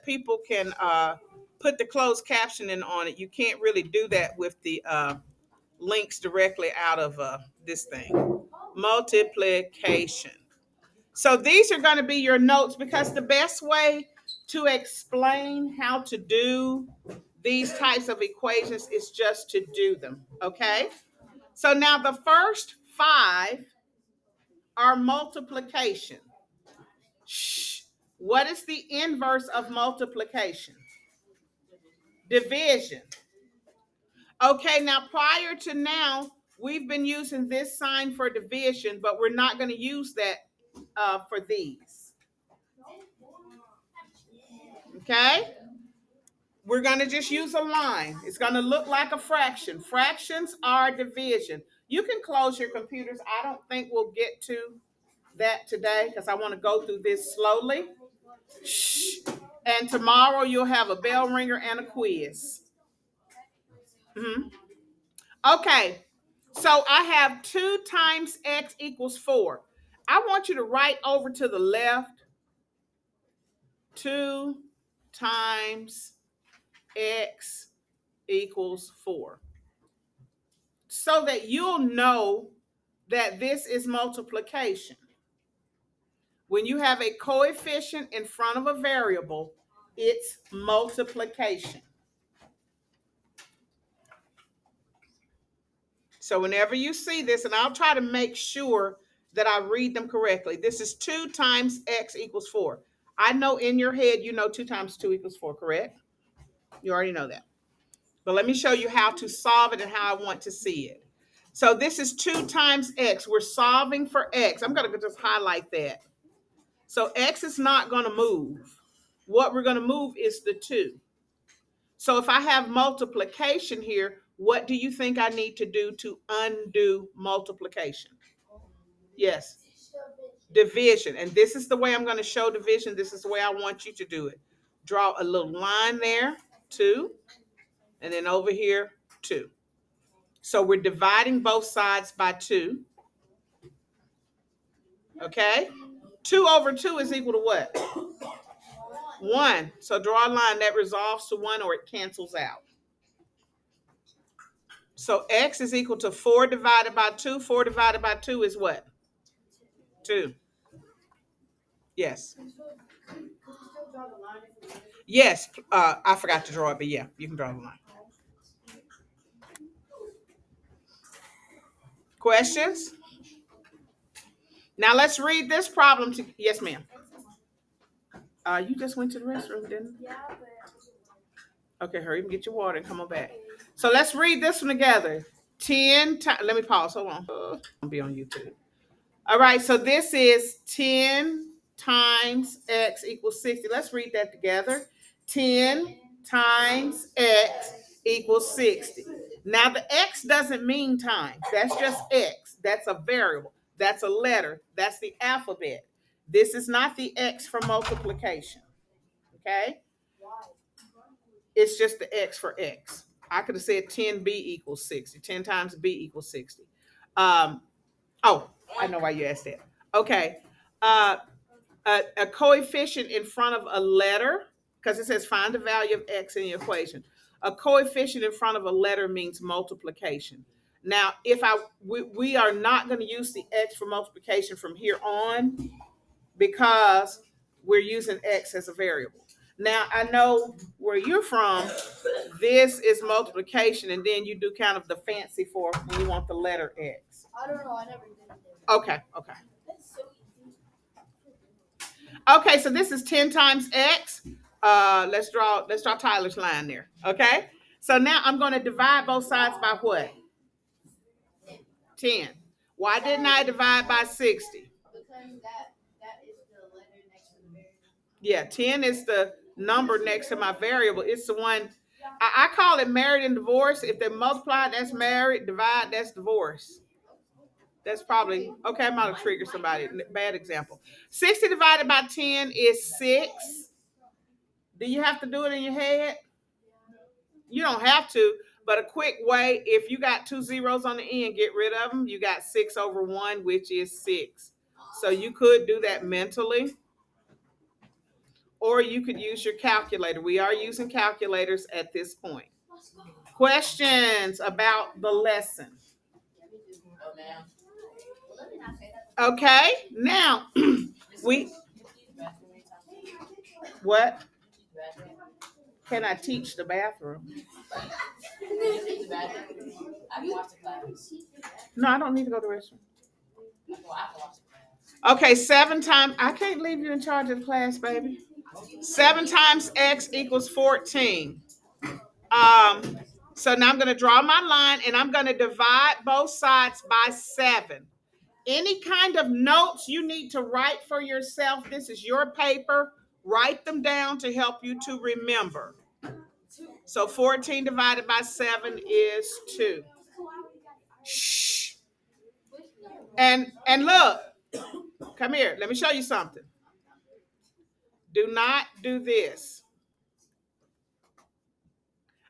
that people can put the closed captioning on it. You can't really do that with the links directly out of this thing. Multiplication. So these are going to be your notes, because the best way to explain how to do these types of equations is just to do them, okay? So now the first 5 are multiplication. Shh. What is the inverse of multiplication? Division. Okay, now prior to now, we've been using this sign for division, but we're not going to use that for these. Okay? We're going to just use a line. It's going to look like a fraction. Fractions are division. You can close your computers. I don't think we'll get to that today because I want to go through this slowly. Shh. And tomorrow you'll have a bell ringer and a quiz. Okay, so I have 2 times x equals 4. I want you to write over to the left, 2 times x equals 4. So that you'll know that this is multiplication. When you have a coefficient in front of a variable, it's multiplication. So whenever you see this, and I'll try to make sure that I read them correctly. This is 2 times x equals 4. I know in your head you know 2 times 2 equals 4, correct? You already know that. But let me show you how to solve it and how I want to see it. So this is 2 times x. We're solving for x. I'm going to just highlight that. So x is not going to move. What we're going to move is the 2. So if I have multiplication here, what do you think I need to do to undo multiplication? Yes. Division. And this is the way I'm going to show division. This is the way I want you to do it. Draw a little line there, 2. And then over here, 2. So we're dividing both sides by 2. Okay? 2 over 2 is equal to what? 1. So draw a line that resolves to 1 or it cancels out. So x is equal to 4 divided by 2. 4 divided by 2 is what? 2. Yes. Yes. I forgot to draw it, but yeah, you can draw the line. Questions? Now let's read this problem. Yes, ma'am. You just went to the restroom, didn't you? Yeah, but... Okay, hurry and get your water and come on back. So let's read this one together. 10 times. Let me pause. Hold on. I'll be on YouTube. All right, so this is 10 times x equals 60. Let's read that together. 10 times x equals 60. Now the x doesn't mean times. That's just x. That's a variable. That's a letter. That's the alphabet. This is not the x for multiplication. Okay? It's just the x for x. I could have said 10b equals 60. 10 times b equals 60. Oh, I know why you asked that. Okay. A coefficient in front of a letter, because it says find the value of x in the equation. A coefficient in front of a letter means multiplication. Now, we are not going to use the x for multiplication from here on because we're using x as a variable. Now, I know where you're from, this is multiplication, and then you do kind of the fancy for when you want the letter x. I don't know. I never did it. Okay. That's so easy. Okay, so this is 10 times x. Let's draw Tyler's line there. Okay? So now I'm going to divide both sides by what? 10. Why didn't I divide by 60? Because that is the letter next to the variable. Yeah, 10 is the number next to my variable. It's the one, I call it married and divorced. If they multiply, that's married. Divide, that's divorce. That's probably, okay, I might have triggered somebody. Bad example. 60 divided by 10 is 6. Do you have to do it in your head? You don't have to, but a quick way, if you got 2 zeros on the end, get rid of them. You got 6 over 1, which is 6. So you could do that mentally. or you could use your calculator. We are using calculators at this point. Questions about the lesson? Okay, now we what? Can I teach the bathroom? No, I don't need to go to the restroom. Okay, 7 times. I can't leave you in charge of the class, baby. 7 times x equals 14. So now I'm going to draw my line and I'm going to divide both sides by 7. Any kind of notes you need to write for yourself, this is your paper. Write them down to help you to remember. So 14 divided by 7 is 2. Shh. And look, come here. Let me show you something. Do not do this.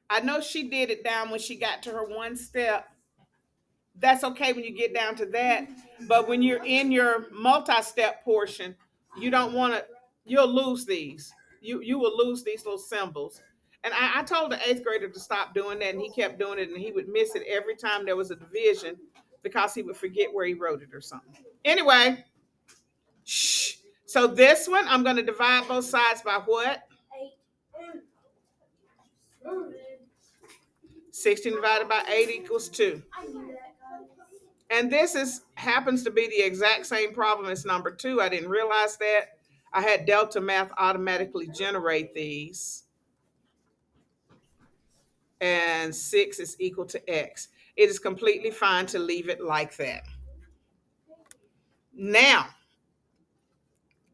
I know she did it down when she got to her one step. That's okay when you get down to that. But when you're in your multi-step portion, you don't want to, you'll lose these. You will lose these little symbols. And I told the 8th grader to stop doing that, and he kept doing it, and he would miss it every time there was a division because he would forget where he wrote it or something. Anyway, shh. So this one, I'm going to divide both sides by what? 16 divided by 8 equals 2. And this happens to be the exact same problem as number 2. I didn't realize that. I had Delta Math automatically generate these. And 6 is equal to x. It is completely fine to leave it like that. Now,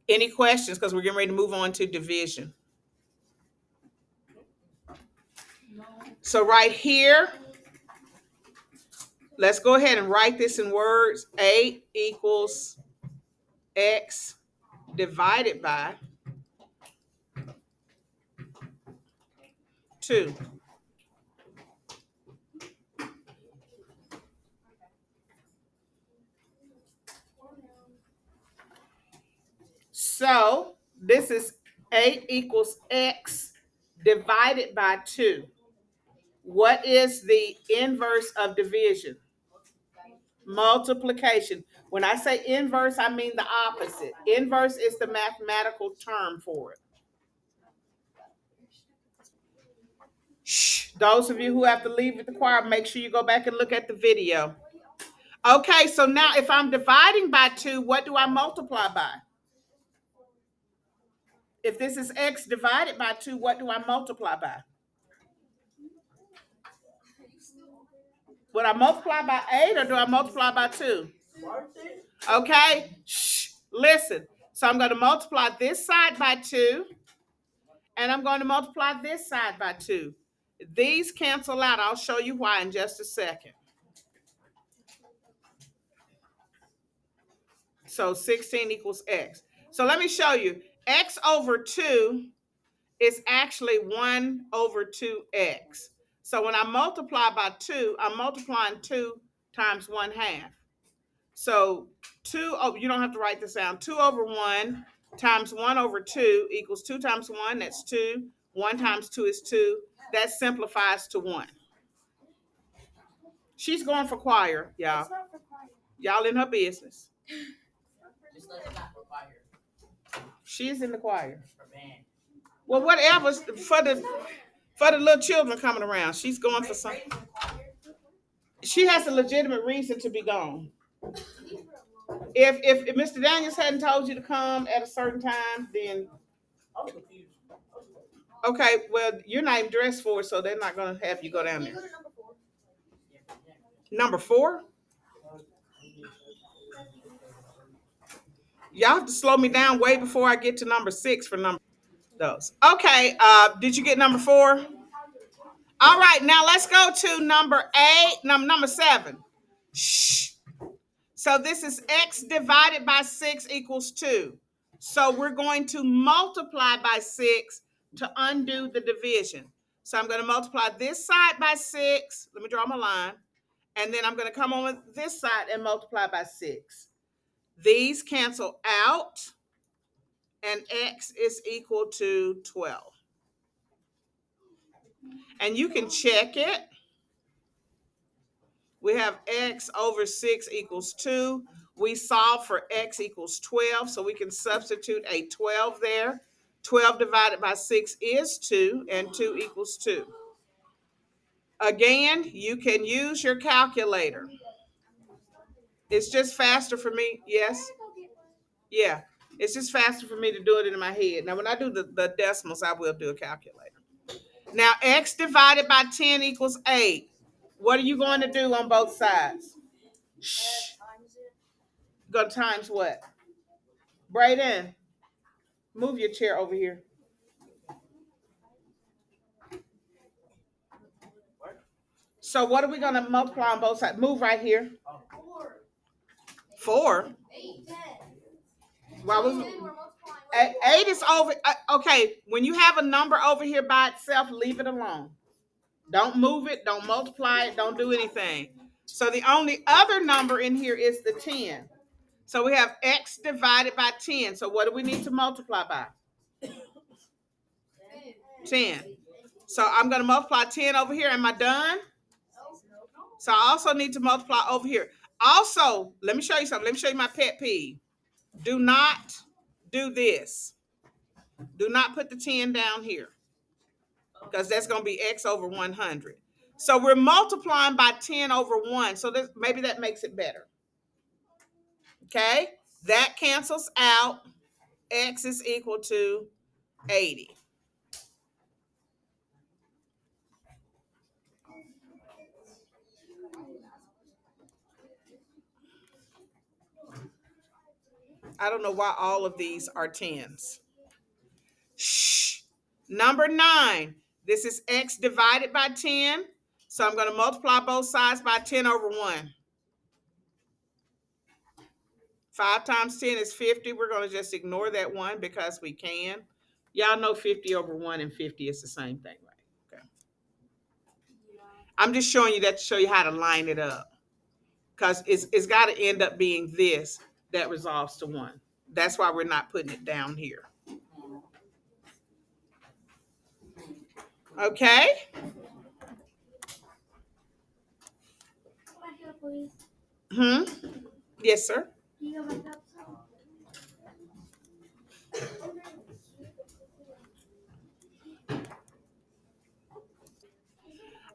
any questions? Because we're getting ready to move on to division. So right here, let's go ahead and write this in words. 8 equals x divided by 2. So this is 8 equals x divided by 2. What is the inverse of division? Multiplication. When I say inverse, I mean the opposite. Inverse is the mathematical term for it. Shh. Those of you who have to leave with the choir, make sure you go back and look at the video. Okay, so now if I'm dividing by 2, what do I multiply by? If this is x divided by 2, what do I multiply by? Would I multiply by 8 or do I multiply by 2? Okay, shh, listen. So I'm going to multiply this side by 2, and I'm going to multiply this side by 2. These cancel out. I'll show you why in just a second. So 16 equals x. So let me show you. X over 2 is actually 1 over 2x. So when I multiply by 2, I'm multiplying 2 times 1/2. So 2, oh, you don't have to write this down. 2 over 1 times 1 over 2 equals 2 times 1, that's 2. 1 times 2 is 2. That simplifies to 1. She's going for choir, y'all. It's not for choir. Y'all in her business. Just let it not for choir. She's in the choir. For band. Well, whatever, for the little children coming around. She's going for something. She has a legitimate reason to be gone. If Mr. Daniels hadn't told you to come at a certain time, then okay, well, you're not even dressed for it, so they're not going to have you go down there. Number 4? Y'all have to slow me down way before I get to number 6 for number those. Okay, did you get number 4? All right, now let's go to number 7. Shh. So this is x divided by 6 equals 2. So we're going to multiply by 6 to undo the division. So I'm going to multiply this side by 6. Let me draw my line. And then I'm going to come on this side and multiply by 6. These cancel out. and x is equal to 12. And you can check it. We have x over 6 equals 2. We solve for x equals 12, so we can substitute a 12 there. 12 divided by 6 is 2, and 2 equals 2. Again, you can use your calculator. It's just faster for me. Yes? Yeah. It's just faster for me to do it in my head. Now, when I do the decimals, I will do a calculator. Now, x divided by 10 equals 8. What are you going to do on both sides? Shh. Go times what? Brayden, move your chair over here. So what are we going to multiply on both sides? Move right here. 4. Why was 8 is over? Okay, when you have a number over here by itself, leave it alone. Don't move it. Don't multiply it. Don't do anything. So the only other number in here is the 10. So we have x divided by 10. So what do we need to multiply by? 10. So I'm going to multiply 10 over here. Am I done? So I also need to multiply over here. Also, let me show you something. Let me show you my pet peeve. Do not do this. Do not put the 10 down here, because that's going to be x over 100. So we're multiplying by 10 over 1. So maybe that makes it better. Okay? That cancels out. X is equal to 80. I don't know why all of these are 10s. Shh. Number 9. This is x divided by 10. So I'm going to multiply both sides by 10 over 1. 5 times 10 is 50. We're going to just ignore that 1 because we can. Y'all know 50 over 1 and 50 is the same thing, right? Okay. I'm just showing you that to show you how to line it up, because it's got to end up being this that resolves to 1. That's why we're not putting it down here. Okay? Yes, sir.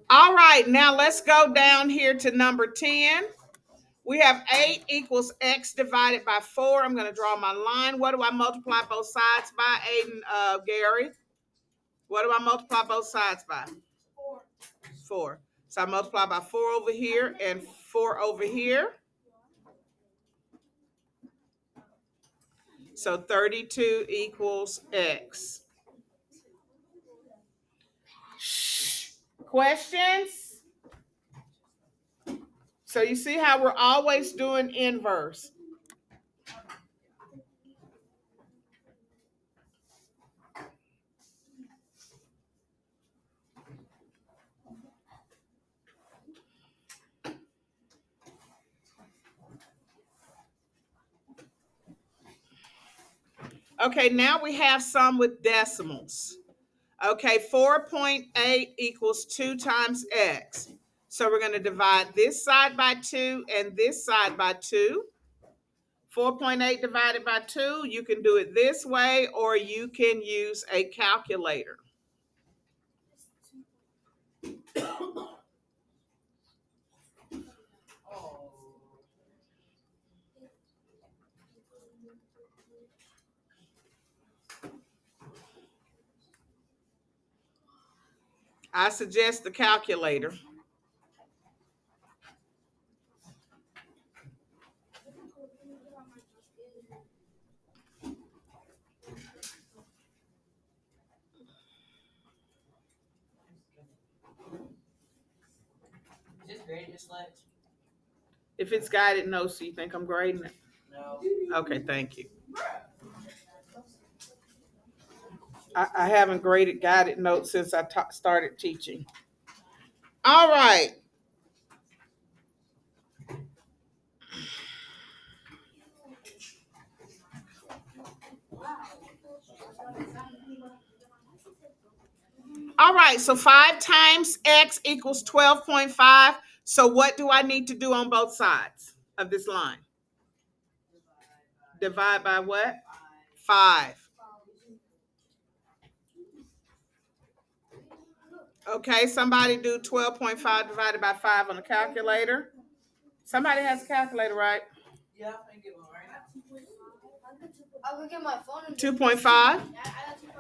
All right, now let's go down here to number 10. We have 8 equals x divided by 4. I'm going to draw my line. What do I multiply both sides by, Aiden, Gary? What do I multiply both sides by? 4. So I multiply by 4 over here and 4 over here. So 32 equals x. Questions? So you see how we're always doing inverse. Okay, now we have some with decimals. Okay, 4.8 equals 2 times x. So we're going to divide this side by 2 and this side by 2. 4.8 divided by 2, you can do it this way, or you can use a calculator. I suggest the calculator. Is this graded, Miss Sledge? If it's guided notes, so you think I'm grading it? No. Okay, thank you. I haven't graded guided notes since I started teaching. All right. All right, so 5 times x equals 12.5. So what do I need to do on both sides of this line? Divide by what? 5. Okay, somebody do 12.5 divided by 5 on the calculator. Somebody has a calculator, right? Yeah, I can get one right now. I'll go get my phone. 2.5? I got 2.5.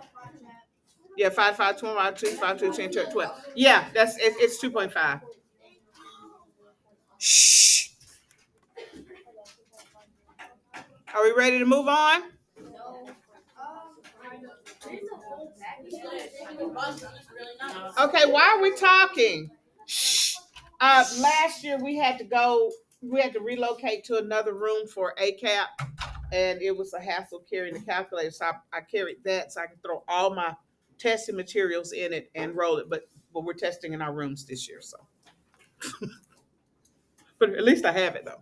Yeah, 5, 5, 25, 2, 5, 2, 10, 12. Yeah, it's 2.5. Shh. Are we ready to move on? No. Okay, why are we talking? Shh. Last year we had to relocate to another room for ACAP, and it was a hassle carrying the calculator. So I carried that so I can throw all my testing materials in it and roll it. But we're testing in our rooms this year, so. But at least I have it though.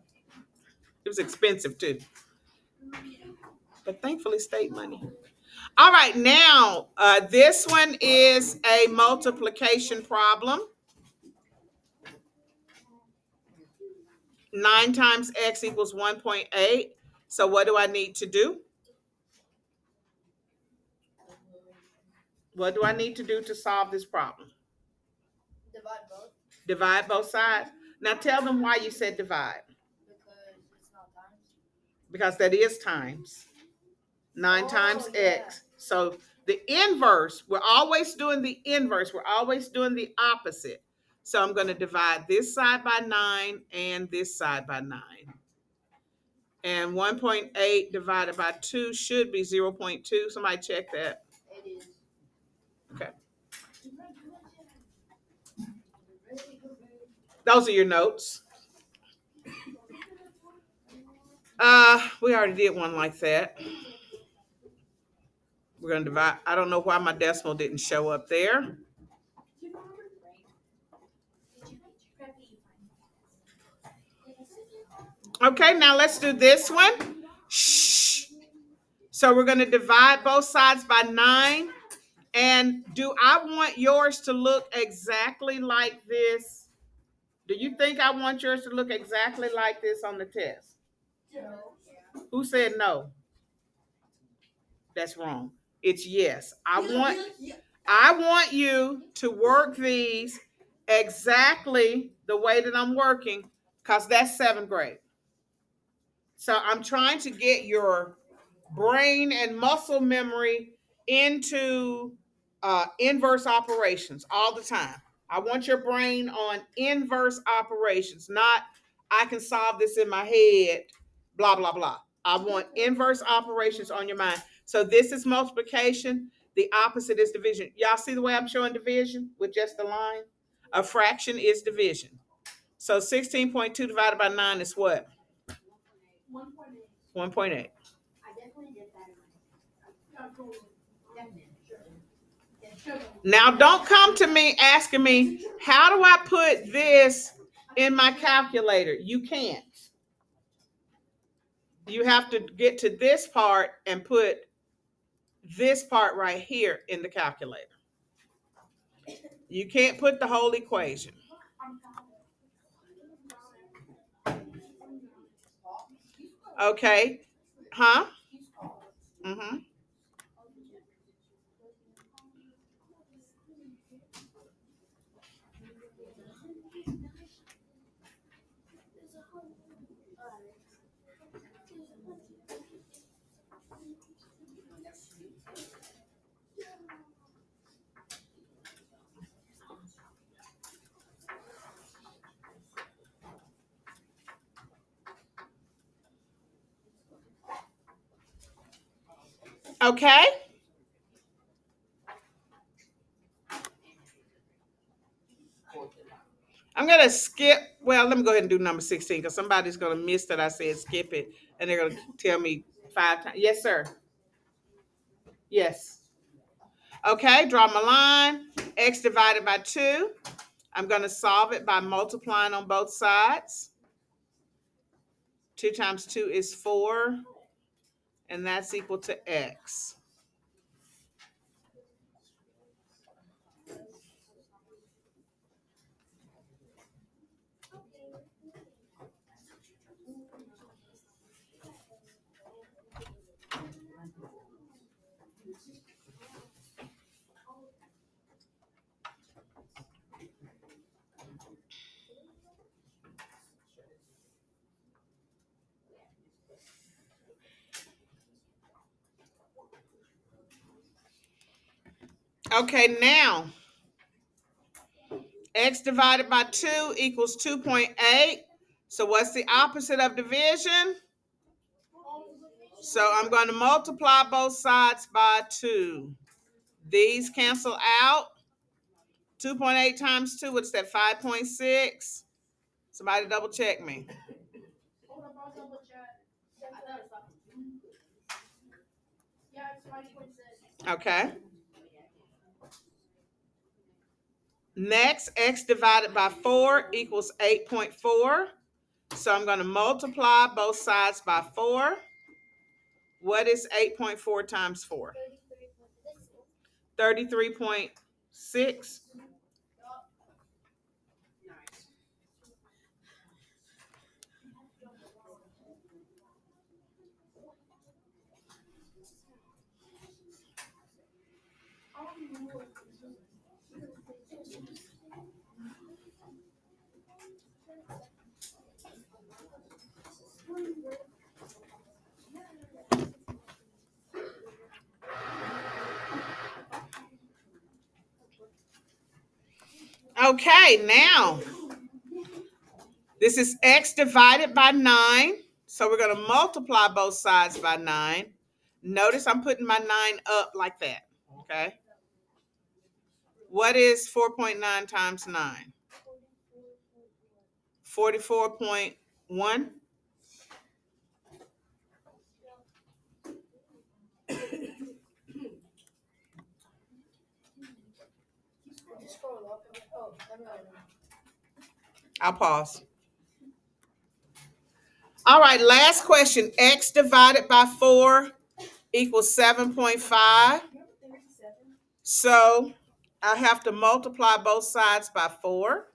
It was expensive too. But thankfully state money. All right, now this one is a multiplication problem. 9 times x equals 1.8. So what do I need to do? What do I need to do to solve this problem? Divide both. Divide both sides. Now tell them why you said divide. Because it's not times. Because that is times. 9 times yeah. x. So the inverse, we're always doing the inverse. We're always doing the opposite. So I'm going to divide this side by 9 and this side by 9. And 1.8 divided by 2 should be 0.2. Somebody check that. It is. Okay. Those are your notes. We already did one like that. We're going to divide. I don't know why my decimal didn't show up there. Okay, now let's do this one. Shh. So we're going to divide both sides by 9. And do I want yours to look exactly like this? Do you think I want yours to look exactly like this on the test? No. Who said no? That's wrong. It's yes. I want you to work these exactly the way that I'm working, because that's 7th grade. So I'm trying to get your brain and muscle memory into inverse operations all the time. I want your brain on inverse operations, not I can solve this in my head, blah, blah, blah. I want inverse operations on your mind. So this is multiplication. The opposite is division. Y'all see the way I'm showing division with just the line? A fraction is division. So 16.2 divided by 9 is what? 1.8. 1.8. I definitely did that. Now, don't come to me asking me, how do I put this in my calculator? You can't. You have to get to this part and put this part right here in the calculator. You can't put the whole equation. Okay. Huh? Mm-hmm. Okay. I'm going to skip. Well, let me go ahead and do number 16 because somebody's going to miss that I said skip it. And they're going to tell me 5 times. Yes, sir. Yes. Okay, draw my line. X divided by 2. I'm going to solve it by multiplying on both sides. 2 times 2 is 4. And that's equal to X. Okay, now x divided by 2 equals 2.8. So what's the opposite of division? So I'm going to multiply both sides by 2. These cancel out. 2.8 times 2, what's that, 5.6? Somebody double check me. Okay. Next, x divided by 4 equals 8.4. So I'm going to multiply both sides by 4. What is 8.4 times 4? 33.6. Okay, now this is x divided by 9. So we're going to multiply both sides by 9. Notice I'm putting my 9 up like that. Okay. What is 4.9 times 9? 44.1. I'll pause. All right, last question. X divided by 4 equals 7.5. So I have to multiply both sides by 4.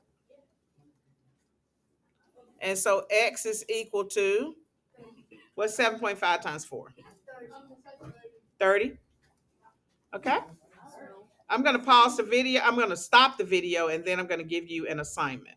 And so x is equal to, what's 7.5 times 4? 30. Okay. I'm going to pause the video. I'm going to stop the video, and then I'm going to give you an assignment.